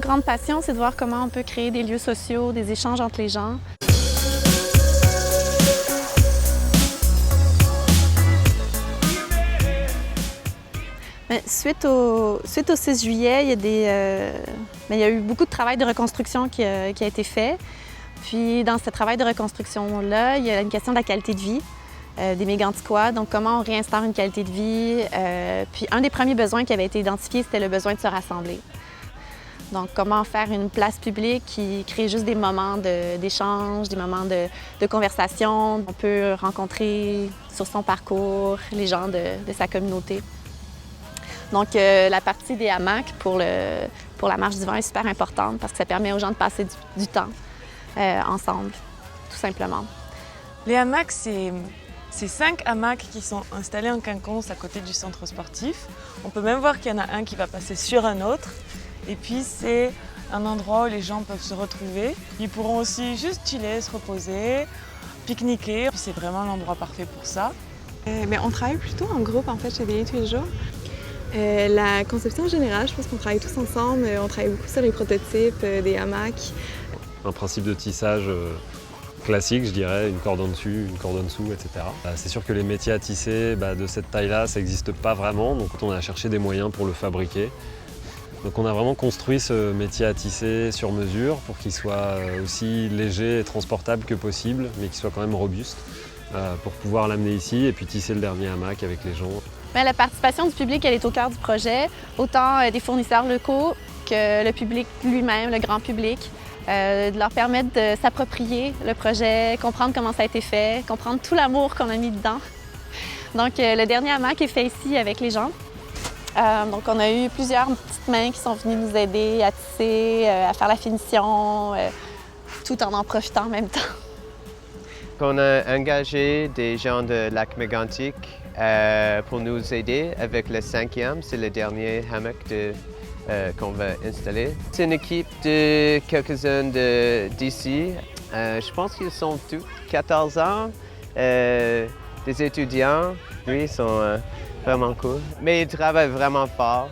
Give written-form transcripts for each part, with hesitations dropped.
grande passion, c'est de voir comment on peut créer des lieux sociaux, des échanges entre les gens. Suite au 6 juillet, il y a eu beaucoup de travail de reconstruction qui a été fait. Puis dans ce travail de reconstruction-là, il y a une question de la qualité de vie des Méganticois. Donc comment on réinstaure une qualité de vie. Puis un des premiers besoins qui avait été identifié, c'était le besoin de se rassembler. Donc comment faire une place publique qui crée juste des moments d'échange, des moments de conversation. On peut rencontrer sur son parcours les gens de sa communauté. Donc, la partie des hamacs pour la Marche du vent est super importante parce que ça permet aux gens de passer du temps ensemble, tout simplement. Les hamacs, c'est 5 hamacs qui sont installés en quinconce à côté du centre sportif. On peut même voir qu'il y en a un qui va passer sur un autre. Et puis, c'est un endroit où les gens peuvent se retrouver. Ils pourront aussi juste chiller, se reposer, pique-niquer. C'est vraiment l'endroit parfait pour ça. On travaille plutôt en groupe, en fait, chez Bien tous les jours. La conception générale, je pense qu'on travaille tous ensemble. On travaille beaucoup sur les prototypes des hamacs. Un principe de tissage classique, je dirais, une corde en dessus, une corde en dessous, etc. C'est sûr que les métiers à tisser de cette taille-là, ça n'existe pas vraiment, donc on a cherché des moyens pour le fabriquer. Donc on a vraiment construit ce métier à tisser sur mesure pour qu'il soit aussi léger et transportable que possible, mais qu'il soit quand même robuste, pour pouvoir l'amener ici et puis tisser le dernier hamac avec les gens. La participation du public, elle est au cœur du projet, autant des fournisseurs locaux que le public lui-même, le grand public, de leur permettre de s'approprier le projet, comprendre comment ça a été fait, comprendre tout l'amour qu'on a mis dedans. Donc le dernier hamac est fait ici avec les gens. Donc on a eu plusieurs petites mains qui sont venues nous aider à tisser, à faire la finition, tout en profitant en même temps. On a engagé des gens de Lac-Mégantic pour nous aider avec le 5e, c'est le dernier hamac qu'on va installer. C'est une équipe de quelques-uns d'ici. Je pense qu'ils sont tous 14 ans, des étudiants. Oui, ils sont vraiment cool, mais ils travaillent vraiment fort.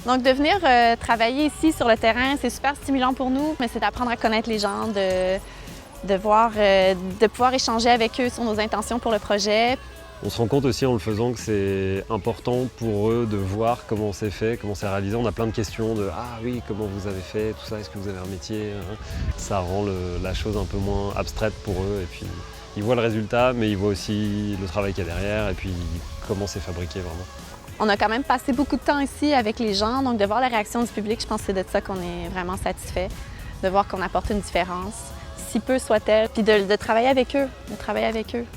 Donc de venir travailler ici sur le terrain, c'est super stimulant pour nous, mais c'est d'apprendre à connaître les gens, de pouvoir échanger avec eux sur nos intentions pour le projet. On se rend compte aussi en le faisant que c'est important pour eux de voir comment c'est fait, comment c'est réalisé. On a plein de questions de « Ah oui, comment vous avez fait tout ça? Est-ce que vous avez un métier ?» Ça rend la chose un peu moins abstraite pour eux. Et puis ils voient le résultat, mais ils voient aussi le travail qu'il y a derrière et puis comment c'est fabriqué vraiment. On a quand même passé beaucoup de temps ici avec les gens, donc de voir la réaction du public, je pense que c'est de ça qu'on est vraiment satisfait, de voir qu'on apporte une différence, si peu soit-elle, puis de travailler avec eux,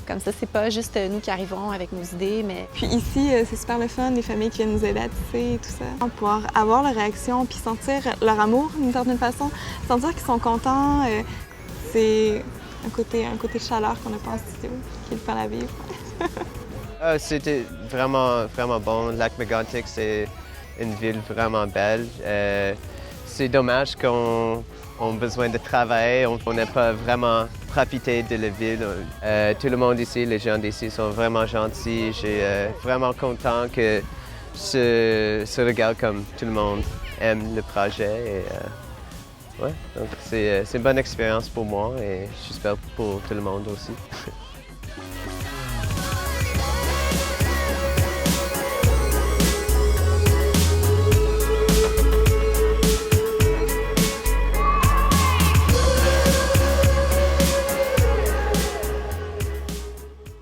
Comme ça, c'est pas juste nous qui arrivons avec nos idées, mais... Puis ici, c'est super le fun, les familles qui viennent nous aider à tisser et tout ça. Pouvoir avoir leur réaction, puis sentir leur amour d'une certaine façon, sentir qu'ils sont contents, c'est un côté de chaleur qu'on n'a pas en studio, qui est le fun à vivre. C'était vraiment, vraiment bon. Lac-Mégantic, c'est une ville vraiment belle. C'est dommage qu'on ait besoin de travail. On n'a pas vraiment profité de la ville. Tout le monde ici, les gens d'ici sont vraiment gentils. Je suis vraiment content que se regarde comme tout le monde aime le projet. Donc c'est une bonne expérience pour moi et j'espère pour tout le monde aussi.